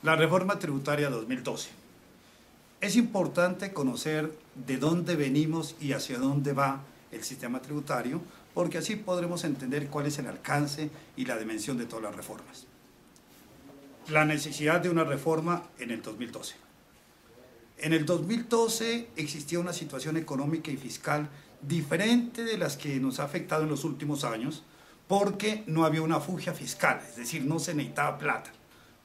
La reforma tributaria 2012. Es importante conocer de dónde venimos y hacia dónde va el sistema tributario, porque así podremos entender cuál es el alcance y la dimensión de todas las reformas. La necesidad de una reforma en el 2012. En el 2012 existía una situación económica y fiscal diferente de las que nos ha afectado en los últimos años, porque no había una fuga fiscal, es decir, no se necesitaba plata.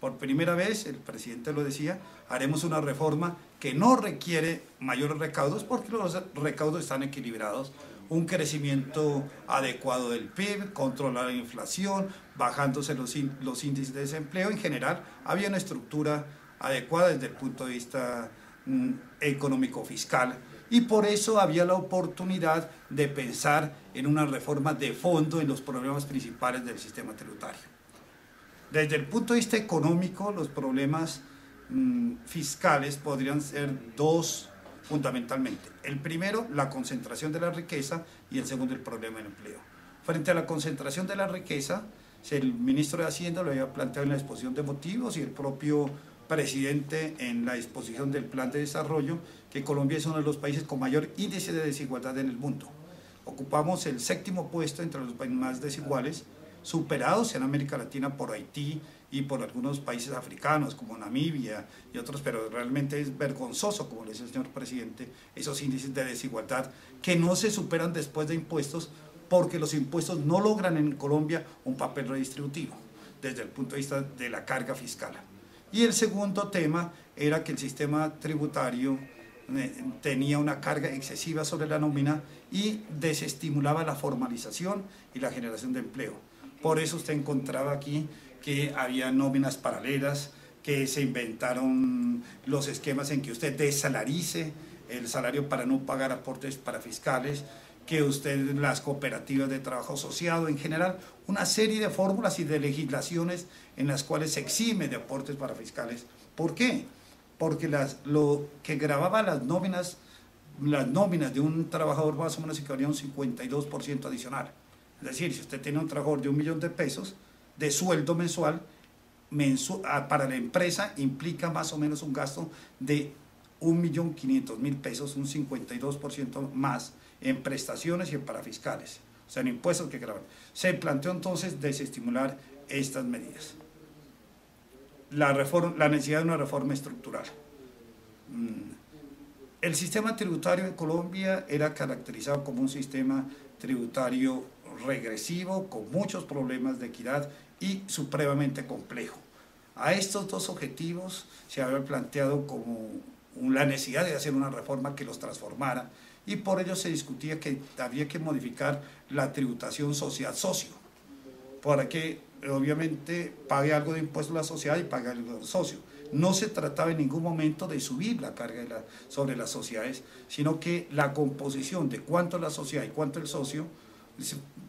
Por primera vez, el presidente lo decía, haremos una reforma que no requiere mayores recaudos porque los recaudos están equilibrados, un crecimiento adecuado del PIB, controlar la inflación, bajándose los índices de desempleo. En general, había una estructura adecuada desde el punto de vista económico-fiscal, y por eso había la oportunidad de pensar en una reforma de fondo en los problemas principales del sistema tributario. Desde el punto de vista económico, los problemas fiscales podrían ser dos fundamentalmente. El primero, la concentración de la riqueza, y el segundo, el problema del empleo. Frente a la concentración de la riqueza, el ministro de Hacienda lo había planteado en la exposición de motivos y el propio presidente en la exposición del plan de desarrollo, que Colombia es uno de los países con mayor índice de desigualdad en el mundo. Ocupamos el 7º puesto entre los países más desiguales, superados en América Latina por Haití y por algunos países africanos como Namibia y otros, pero realmente es vergonzoso, como le dice el señor presidente, esos índices de desigualdad que no se superan después de impuestos, porque los impuestos no logran en Colombia un papel redistributivo desde el punto de vista de la carga fiscal. Y el segundo tema era que el sistema tributario tenía una carga excesiva sobre la nómina y desestimulaba la formalización y la generación de empleo. Por eso usted encontraba aquí que había nóminas paralelas, que se inventaron los esquemas en que usted desalarice el salario para no pagar aportes para fiscales, que usted, las cooperativas de trabajo asociado, en general, una serie de fórmulas y de legislaciones en las cuales se exime de aportes para fiscales. ¿Por qué? Porque lo que grababa las nóminas de un trabajador más o menos equivalía a un 52% adicional. Es decir, si usted tiene un trabajador de 1 millón de pesos de sueldo mensual, para la empresa implica más o menos un gasto de 1.500.000 pesos, un 52% más en prestaciones y en parafiscales, o sea, en impuestos que graban. Se planteó entonces desestimular estas medidas. La necesidad de una reforma estructural. El sistema tributario en Colombia era caracterizado como un sistema tributario regresivo, con muchos problemas de equidad y supremamente complejo. A estos dos objetivos se había planteado como la necesidad de hacer una reforma que los transformara, y por ello se discutía que había que modificar la tributación sociedad-socio, para que obviamente pague algo de impuesto a la sociedad y pague algo del socio. No se trataba en ningún momento de subir la carga sobre las sociedades, sino que la composición de cuánto es la sociedad y cuánto el socio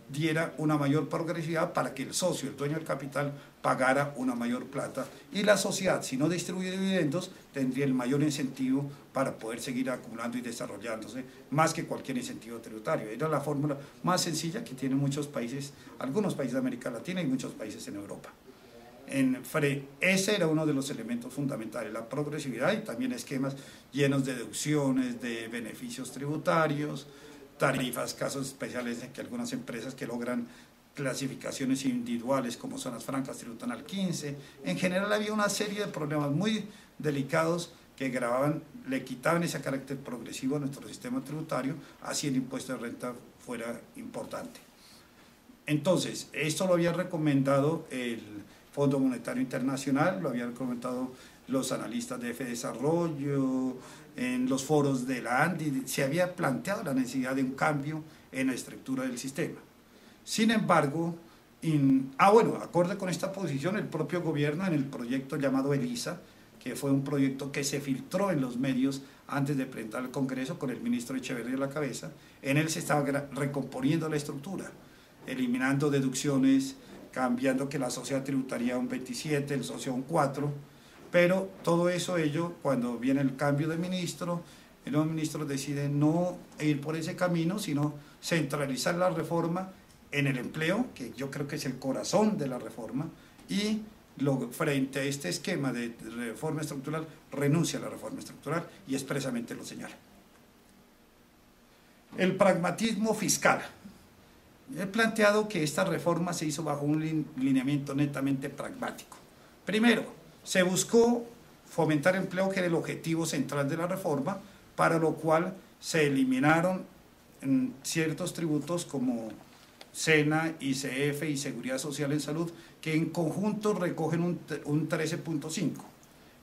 diera una mayor progresividad para que el socio, el dueño del capital, pagara una mayor plata, y la sociedad, si no distribuye dividendos, tendría el mayor incentivo para poder seguir acumulando y desarrollándose, más que cualquier incentivo tributario. Era la fórmula más sencilla que tienen muchos países, algunos países de América Latina y muchos países en Europa. Ese era uno de los elementos fundamentales, la progresividad, y también esquemas llenos de deducciones, de beneficios tributarios, tarifas, casos especiales en que algunas empresas que logran clasificaciones individuales como zonas francas tributan al 15%. En general había una serie de problemas muy delicados que le quitaban ese carácter progresivo a nuestro sistema tributario, así el impuesto de renta fuera importante. Entonces, esto lo había recomendado el Fondo Monetario Internacional, lo habían comentado los analistas de Desarrollo, en los foros de la ANDI, se había planteado la necesidad de un cambio en la estructura del sistema. Sin embargo, acorde con esta posición, el propio gobierno en el proyecto llamado ELISA, que fue un proyecto que se filtró en los medios antes de presentar al Congreso con el ministro Echeverría a la cabeza, en él se estaba recomponiendo la estructura, eliminando deducciones, cambiando que la sociedad tributaría un 27%, el socio un 4%, pero todo eso, cuando viene el cambio de ministro, los ministros deciden no ir por ese camino, sino centralizar la reforma en el empleo, que yo creo que es el corazón de la reforma, y frente a este esquema de reforma estructural, renuncia a la reforma estructural y expresamente lo señala. El pragmatismo fiscal. He planteado que esta reforma se hizo bajo un lineamiento netamente pragmático. Primero, se buscó fomentar empleo, que era el objetivo central de la reforma, para lo cual se eliminaron ciertos tributos como SENA, ICF y Seguridad Social en Salud, que en conjunto recogen un 13.5%.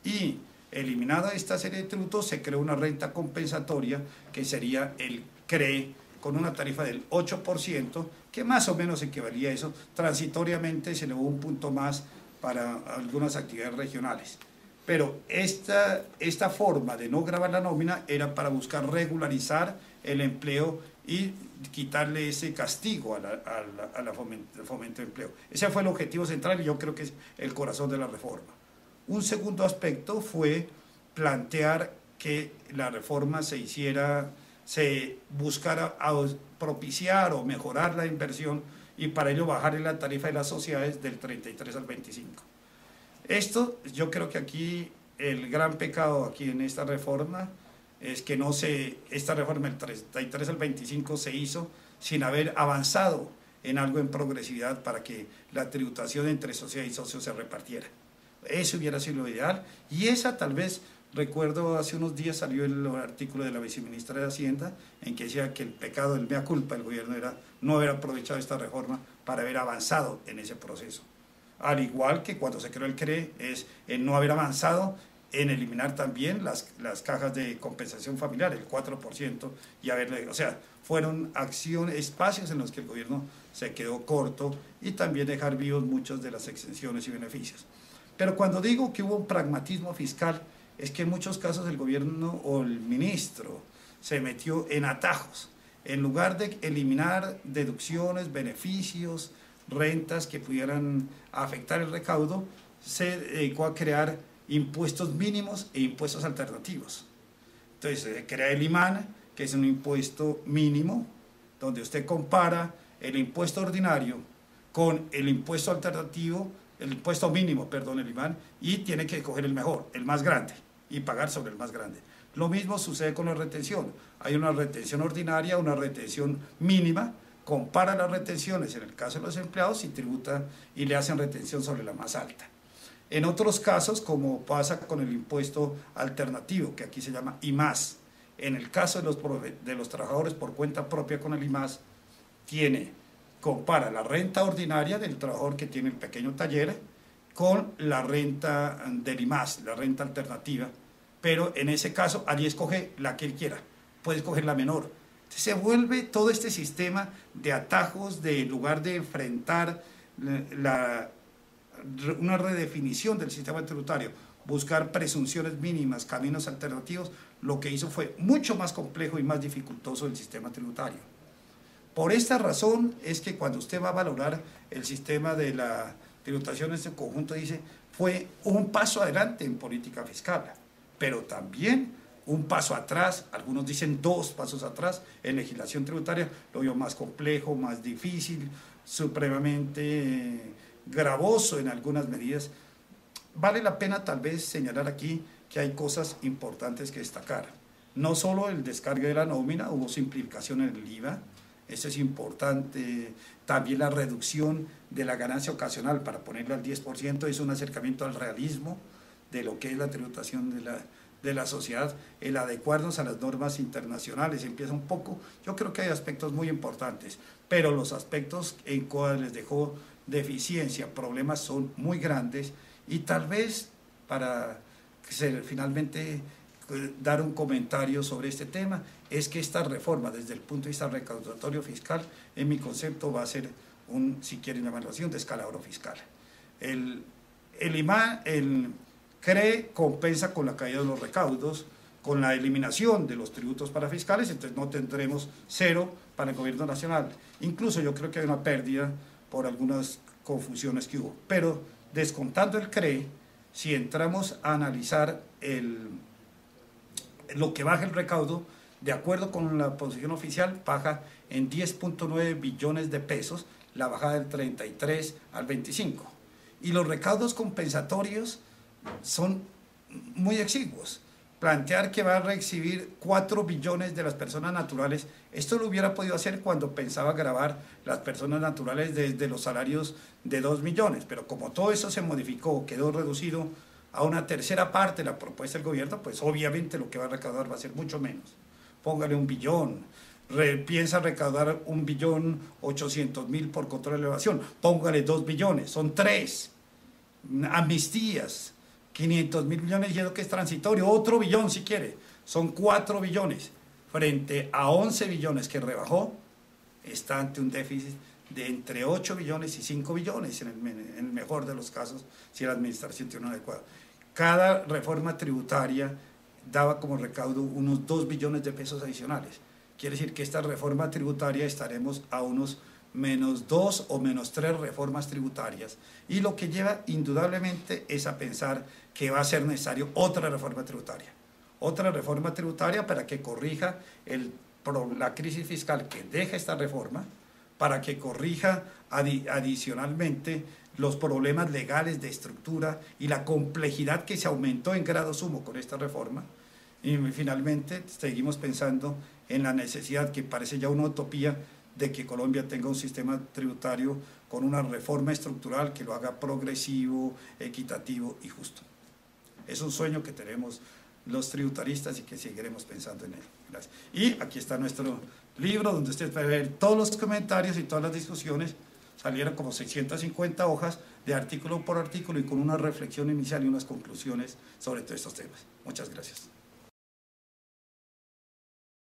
Y eliminada esta serie de tributos, se creó una renta compensatoria, que sería el CRE, con una tarifa del 8%, que más o menos equivalía a eso. Transitoriamente se elevó un punto más para algunas actividades regionales. Pero esta forma de no gravar la nómina era para buscar regularizar el empleo y quitarle ese castigo a la fomento de empleo. Ese fue el objetivo central y yo creo que es el corazón de la reforma. Un segundo aspecto fue plantear que la reforma se buscara propiciar o mejorar la inversión, y para ello bajar la tarifa de las sociedades del 33 al 25. Esto, yo creo que aquí el gran pecado aquí en esta reforma es que esta reforma del 33 al 25 se hizo sin haber avanzado en algo en progresividad para que la tributación entre sociedad y socios se repartiera. Eso hubiera sido lo ideal, y esa tal vez, recuerdo hace unos días salió el artículo de la viceministra de Hacienda en que decía que el pecado del mea culpa del gobierno era no haber aprovechado esta reforma para haber avanzado en ese proceso. Al igual que cuando se creó el CRE, es en no haber avanzado en eliminar también las cajas de compensación familiar, el 4%, y o sea, fueron espacios en los que el gobierno se quedó corto, y también dejar vivos muchos de las exenciones y beneficios. Pero cuando digo que hubo un pragmatismo fiscal, es que en muchos casos el gobierno o el ministro se metió en atajos. En lugar de eliminar deducciones, beneficios, rentas que pudieran afectar el recaudo, se dedicó a crear impuestos mínimos e impuestos alternativos. Entonces se crea el IMAN, que es un impuesto mínimo, donde usted compara el impuesto ordinario con el impuesto alternativo, el impuesto mínimo, perdón, el IMAN, y tiene que escoger el mejor, el más grande, y pagar sobre el más grande. Lo mismo sucede con la retención. Hay una retención ordinaria, una retención mínima, compara las retenciones en el caso de los empleados y tributa y le hacen retención sobre la más alta. En otros casos, como pasa con el impuesto alternativo, que aquí se llama IMAS, en el caso de los trabajadores por cuenta propia con el IMAS, compara la renta ordinaria del trabajador que tiene el pequeño taller con la renta del IMAS, la renta alternativa, pero en ese caso allí escoge la que él quiera, puede escoger la menor. Se vuelve todo este sistema de atajos, de en lugar de enfrentar una redefinición del sistema tributario, buscar presunciones mínimas, caminos alternativos, lo que hizo fue mucho más complejo y más dificultoso el sistema tributario. Por esta razón es que cuando usted va a valorar el sistema de la tributación en su conjunto, dice, fue un paso adelante en política fiscal, pero también un paso atrás, algunos dicen 2 pasos atrás, en legislación tributaria, lo veo más complejo, más difícil, supremamente gravoso en algunas medidas. Vale la pena tal vez señalar aquí que hay cosas importantes que destacar. No solo el descargue de la nómina, hubo simplificación en el IVA, eso es importante. También la reducción de la ganancia ocasional para ponerla al 10% es un acercamiento al realismo de lo que es la tributación de la sociedad, el adecuarnos a las normas internacionales, empieza un poco, yo creo que hay aspectos muy importantes, pero los aspectos en cuales dejó deficiencia, problemas son muy grandes, y tal vez para finalmente dar un comentario sobre este tema, es que esta reforma desde el punto de vista recaudatorio fiscal, en mi concepto va a ser si quieren llamarlo así, un descalabro fiscal. El CRE compensa con la caída de los recaudos, con la eliminación de los tributos parafiscales, entonces no tendremos 0 para el gobierno nacional. Incluso yo creo que hay una pérdida por algunas confusiones que hubo. Pero descontando el CRE, si entramos a analizar lo que baja el recaudo, de acuerdo con la posición oficial, baja en 10.9 billones de pesos, la bajada del 33 al 25. y los recaudos compensatorios son muy exiguos. Plantear que va a recibir 4 billones de las personas naturales, esto lo hubiera podido hacer cuando pensaba gravar las personas naturales desde los salarios de 2 millones, pero como todo eso se modificó, quedó reducido a una tercera parte de la propuesta del gobierno, pues obviamente lo que va a recaudar va a ser mucho menos. Póngale 1 billón, piensa recaudar 1.800.000 por control de elevación, póngale 2 billones, son 3, amnistías, 500.000 millones y es lo que es transitorio, otro billón si quiere, son 4 billones, frente a 11 billones que rebajó, está ante un déficit de entre 8 billones y 5 billones en el mejor de los casos, si la administración tiene un adecuado. Cada reforma tributaria daba como recaudo unos 2 billones de pesos adicionales. Quiere decir que esta reforma tributaria estaremos a unos -2 o -3 reformas tributarias, y lo que lleva indudablemente es a pensar que va a ser necesario otra reforma tributaria para que corrija la crisis fiscal que deja esta reforma, para que corrija adicionalmente los problemas legales de estructura y la complejidad que se aumentó en grado sumo con esta reforma. Y finalmente seguimos pensando en la necesidad, que parece ya una utopía, de que Colombia tenga un sistema tributario con una reforma estructural que lo haga progresivo, equitativo y justo. Es un sueño que tenemos los tributaristas y que seguiremos pensando en él. Gracias. Y aquí está nuestro libro, donde usted puede ver todos los comentarios y todas las discusiones. Salieron como 650 hojas de artículo por artículo y con una reflexión inicial y unas conclusiones sobre todos estos temas. Muchas gracias.